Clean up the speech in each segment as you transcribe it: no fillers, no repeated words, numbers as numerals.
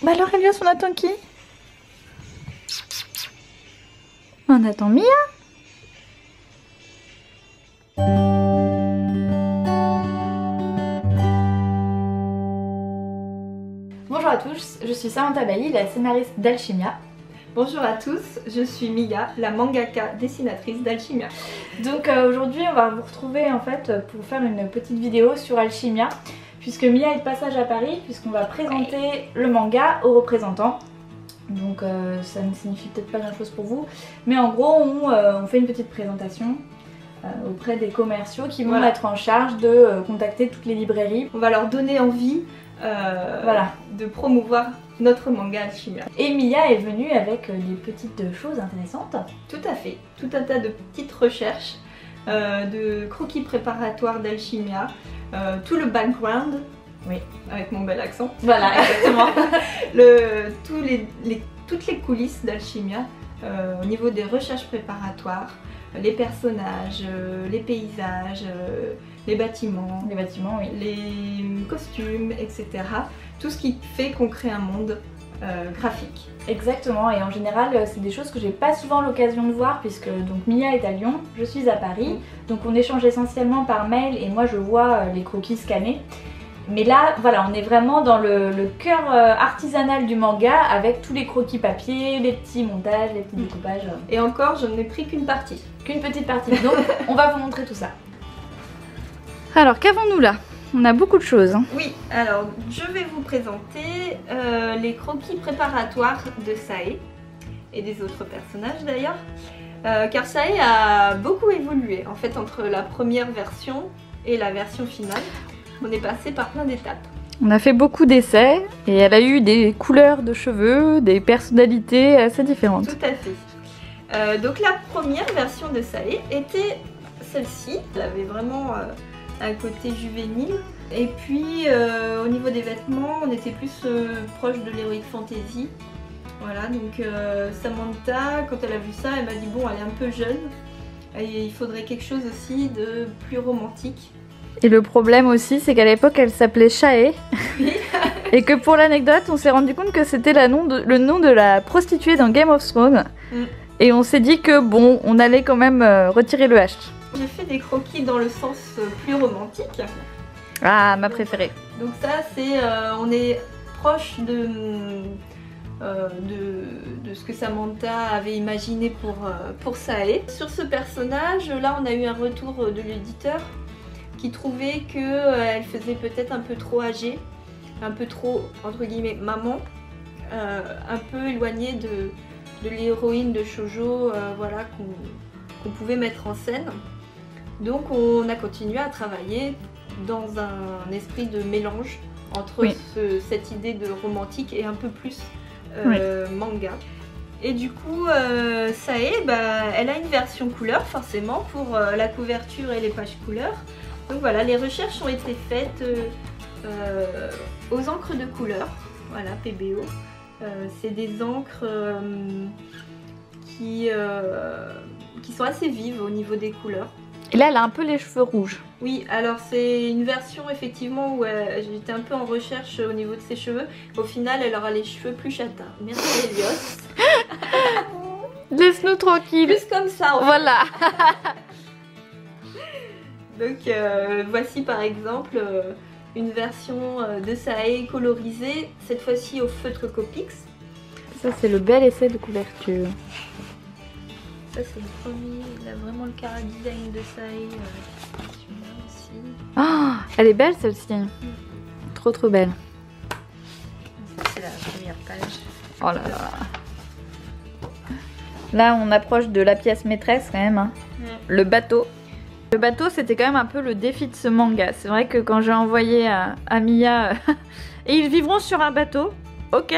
Bah alors Elios, on attend qui? On attend Mia. Bonjour à tous, je suis Samantha Bailly, la scénariste d'Alchimia. Bonjour à tous, je suis Mia, la mangaka dessinatrice d'Alchimia. Donc aujourd'hui on va vous retrouver en fait pour faire une petite vidéo sur Alchimia, puisque Mia est de passage à Paris, puisqu'on va présenter le manga aux représentants. Donc ça ne signifie peut-être pas grand chose pour vous, mais en gros on fait une petite présentation auprès des commerciaux qui vont être en charge de contacter toutes les librairies. On va leur donner envie de promouvoir notre manga Alchimia. Et Mia est venue avec des petites choses intéressantes. Tout à fait, tout un tas de petites recherches, de croquis préparatoires d'Alchimia, tout le background. Oui, avec mon bel accent. Voilà, exactement. Toutes les coulisses d'Alchimia au niveau des recherches préparatoires, les personnages, les paysages, les bâtiments, oui. Les costumes, etc. Tout ce qui fait qu'on crée un monde graphique. Exactement, et en général c'est des choses que j'ai pas souvent l'occasion de voir, puisque donc Mia est à Lyon, je suis à Paris, donc on échange essentiellement par mail et moi je vois les croquis scannés. Mais là, voilà, on est vraiment dans le cœur artisanal du manga, avec tous les croquis papier, les petits montages, les petits découpages. Et encore, je n'ai pris qu'une partie. Qu'une petite partie, donc on va vous montrer tout ça. Alors, qu'avons-nous là? On a beaucoup de choses. Hein. Oui, alors je vais vous présenter les croquis préparatoires de Sae, et des autres personnages d'ailleurs. Car Sae a beaucoup évolué, en fait, entre la première version et la version finale. On est passé par plein d'étapes. On a fait beaucoup d'essais et elle a eu des couleurs de cheveux, des personnalités assez différentes. Tout à fait. Donc la première version de Sae était celle-ci. Elle avait vraiment un côté juvénile. Et puis au niveau des vêtements, on était plus proche de l'heroic fantasy. Voilà, donc Samantha, quand elle a vu ça, elle m'a dit bon, elle est un peu jeune. Et il faudrait quelque chose aussi de plus romantique. Et le problème aussi, c'est qu'à l'époque, elle s'appelait Shae. Oui. Et que pour l'anecdote, on s'est rendu compte que c'était le nom de la prostituée dans Game of Thrones. Et on s'est dit que bon, on allait quand même retirer le H. J'ai fait des croquis dans le sens plus romantique. Ah, ma préférée. Donc ça, c'est on est proche de ce que Samantha avait imaginé pour Sae. Sur ce personnage, là, on a eu un retour de l'éditeur qui trouvait qu'elle faisait peut-être un peu trop âgée, un peu trop, entre guillemets, maman, un peu éloignée de l'héroïne de shoujo voilà, qu'on pouvait mettre en scène. Donc on a continué à travailler dans un esprit de mélange entre cette idée de romantique et un peu plus manga. Et du coup, Sae, elle a une version couleur forcément pour la couverture et les pages couleurs. Donc voilà, les recherches ont été faites aux encres de couleur, voilà, PBO. C'est des encres qui sont assez vives au niveau des couleurs. Et là, elle a un peu les cheveux rouges. Oui, alors c'est une version effectivement où j'étais un peu en recherche au niveau de ses cheveux. Au final, elle aura les cheveux plus châtains. Merci Elios. Laisse-nous tranquille. Plus comme ça. Voilà. Donc voici par exemple une version de Sae colorisée, cette fois-ci au feutre Copics. Ça c'est le bel essai de couverture. Ça c'est le premier, il a vraiment le chara-design de Sae. Aussi. Oh, elle est belle celle-ci. Trop trop belle. C'est la première page. Oh là là. Là on approche de la pièce maîtresse quand même. Hein. Le bateau. Le bateau, c'était quand même un peu le défi de ce manga. C'est vrai que quand j'ai envoyé à Mia et ils vivront sur un bateau, ok.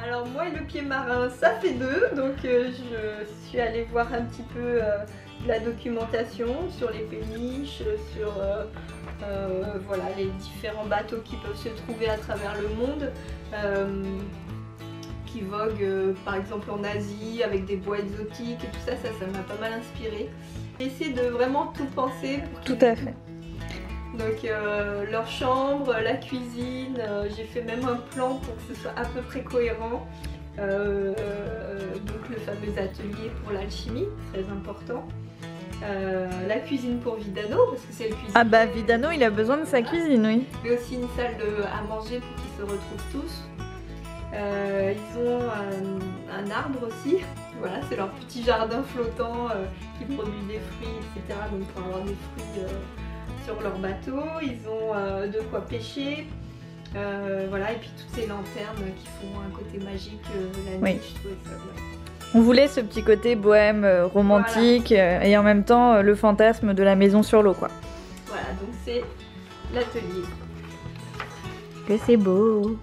Alors moi et le pied marin, ça fait deux, donc je suis allée voir un petit peu de la documentation sur les péniches, sur voilà, les différents bateaux qui peuvent se trouver à travers le monde. Qui voguent par exemple en Asie avec des bois exotiques et tout ça, ça m'a pas mal inspiré. J'ai essayé de vraiment tout penser pour tout à fait. Donc leur chambre, la cuisine, j'ai fait même un plan pour que ce soit à peu près cohérent. Donc le fameux atelier pour l'alchimie, très important. La cuisine pour Vidano, parce que c'est le cuisinier. Ah bah Vidano il a besoin de sa cuisine, oui. Mais aussi une salle à manger pour qu'ils se retrouvent tous. Ils ont un arbre aussi, voilà, c'est leur petit jardin flottant qui produit des fruits, etc. Donc pour avoir des fruits sur leur bateau, ils ont de quoi pêcher. Voilà, et puis toutes ces lanternes qui font un côté magique la nuit, je trouvais ça, ouais. On voulait ce petit côté bohème, romantique, voilà. Et en même temps le fantasme de la maison sur l'eau, quoi. Voilà, donc c'est l'atelier. Que c'est beau.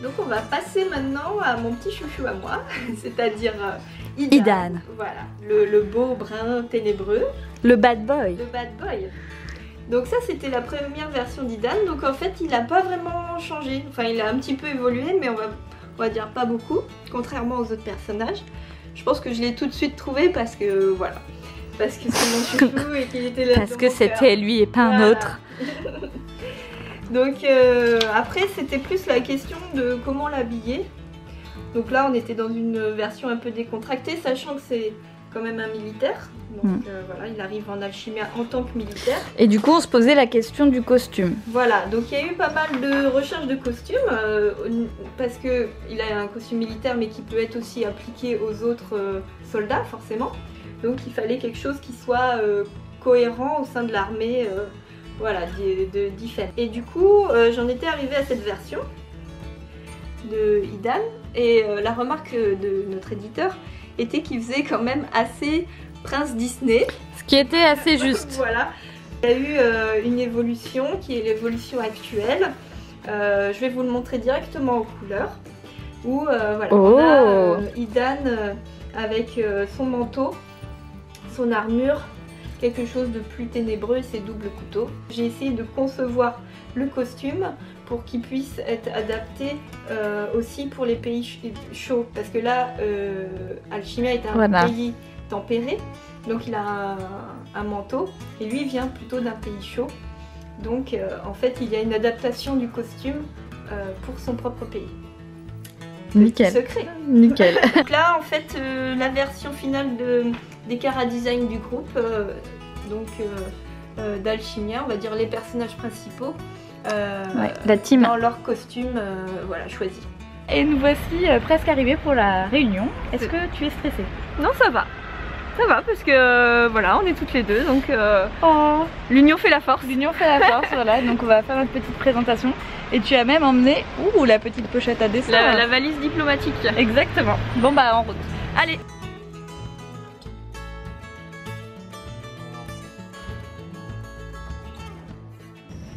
Donc on va passer maintenant à mon petit chouchou à moi, c'est-à-dire Idan. Voilà, le beau brun ténébreux. Le bad boy. Le bad boy. Donc ça c'était la première version d'Idan, donc en fait il n'a pas vraiment changé. Enfin il a un petit peu évolué, mais on va dire pas beaucoup, contrairement aux autres personnages. Je pense que je l'ai tout de suite trouvé parce que voilà, parce que c'est mon chouchou et qu'il était là. Parce que c'était lui et pas un autre. Donc après c'était plus la question de comment l'habiller. Donc là on était dans une version un peu décontractée, sachant que c'est quand même un militaire. Donc voilà, il arrive en alchimie en tant que militaire. Et du coup on se posait la question du costume. Voilà, donc il y a eu pas mal de recherches de costumes, parce qu'il a un costume militaire mais qui peut être aussi appliqué aux autres soldats forcément. Donc il fallait quelque chose qui soit cohérent au sein de l'armée. Voilà, d'Ifen. Et du coup, j'en étais arrivée à cette version de Idan. Et la remarque de notre éditeur était qu'il faisait quand même assez Prince Disney. Ce qui était assez juste. Voilà. Il y a eu une évolution qui est l'évolution actuelle. Je vais vous le montrer directement aux couleurs. Où voilà, on a Idan avec son manteau, son armure, quelque chose de plus ténébreux et ses doubles couteaux. J'ai essayé de concevoir le costume pour qu'il puisse être adapté aussi pour les pays chauds, parce que là Alchimia est un pays tempéré, donc il a un manteau et lui vient plutôt d'un pays chaud, donc en fait il y a une adaptation du costume pour son propre pays. Nickel. Secret. Nickel. Donc là en fait la version finale des chara-design du groupe, d'Alchimia, on va dire les personnages principaux, la team, dans leur costume voilà, choisi. Et nous voici presque arrivés pour la réunion. Est-ce que tu es stressée? Non, ça va parce que voilà, on est toutes les deux, donc l'union fait la force. L'union fait la force, voilà, donc on va faire notre petite présentation. Et tu as même emmené la petite pochette à dessin. La valise diplomatique. Exactement. Bon bah en route. Allez.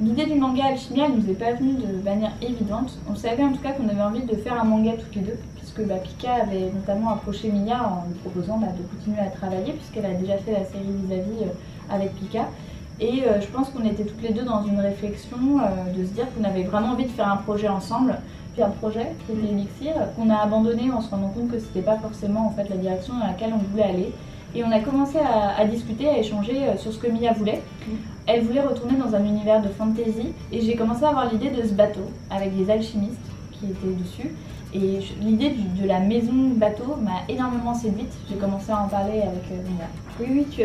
L'idée du manga Alchimia nous est pas venue de manière évidente. On savait en tout cas qu'on avait envie de faire un manga toutes les deux, puisque Pika avait notamment approché Mia en lui proposant de continuer à travailler, puisqu'elle a déjà fait la série Vis-à-vis avec Pika. Et je pense qu'on était toutes les deux dans une réflexion de se dire qu'on avait vraiment envie de faire un projet ensemble. Puis un projet, c'était Elixir, qu'on a abandonné en se rendant compte que c'était pas forcément en fait la direction dans laquelle on voulait aller. Et on a commencé à discuter, à échanger sur ce que Mia voulait. Elle voulait retourner dans un univers de fantasy et j'ai commencé à avoir l'idée de ce bateau avec des alchimistes qui étaient dessus. Et l'idée de la maison bateau m'a énormément séduite. J'ai commencé à en parler avec Mia. Oui, tu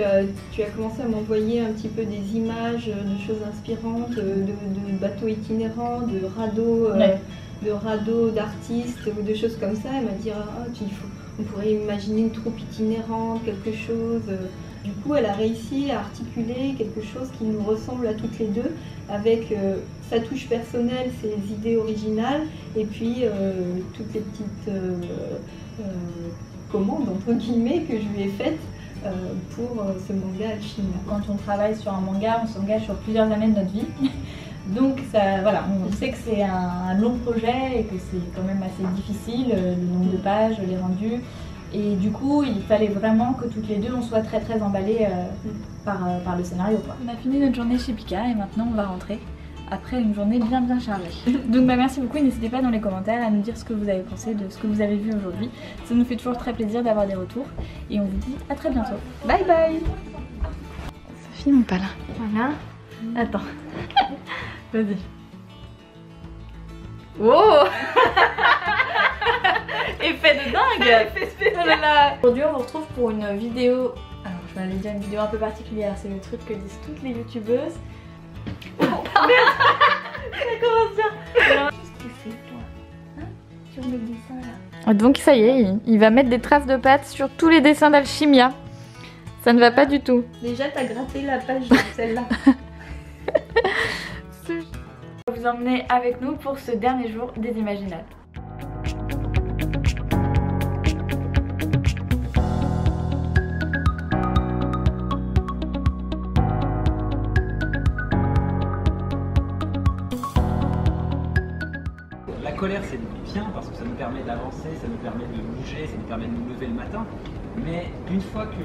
as commencé à m'envoyer un petit peu des images de choses inspirantes, de bateaux itinérants, de radeaux d'artistes ou de choses comme ça. Elle m'a dit on pourrait imaginer une troupe itinérante, quelque chose. Du coup, elle a réussi à articuler quelque chose qui nous ressemble à toutes les deux, avec sa touche personnelle, ses idées originales, et puis toutes les petites commandes, entre guillemets, que je lui ai faites pour ce manga Alchimia. Quand on travaille sur un manga, on s'engage sur plusieurs années de notre vie. Donc ça, voilà, on sait que c'est un long projet et que c'est quand même assez difficile, le nombre de pages, les rendus. Et du coup, il fallait vraiment que toutes les deux, on soit très emballées par le scénario, quoi. On a fini notre journée chez Pika et maintenant on va rentrer après une journée bien chargée. Donc merci beaucoup et n'hésitez pas dans les commentaires à nous dire ce que vous avez pensé de ce que vous avez vu aujourd'hui. Ça nous fait toujours très plaisir d'avoir des retours et on vous dit à très bientôt. Bye bye. Ça filme ou pas là? Voilà. Attends. Vas-y. Oh. Effet de dingue. Oh là là. Aujourd'hui on vous retrouve pour une vidéo. Alors je vais aller dire une vidéo un peu particulière. C'est le truc que disent toutes les youtubeuses. Oh merde. Ça commence bien. Qu'est-ce que tu fais toi, hein, sur le dessin là? Donc ça y est, il va mettre des traces de pâtes sur tous les dessins d'Alchimia. Ça ne va pas du tout. Déjà t'as gratté la page de celle-là. On va vous emmener avec nous pour ce dernier jour des Imaginales. La colère, c'est bien parce que ça nous permet d'avancer, ça nous permet de bouger, ça nous permet de nous lever le matin. Mais une fois que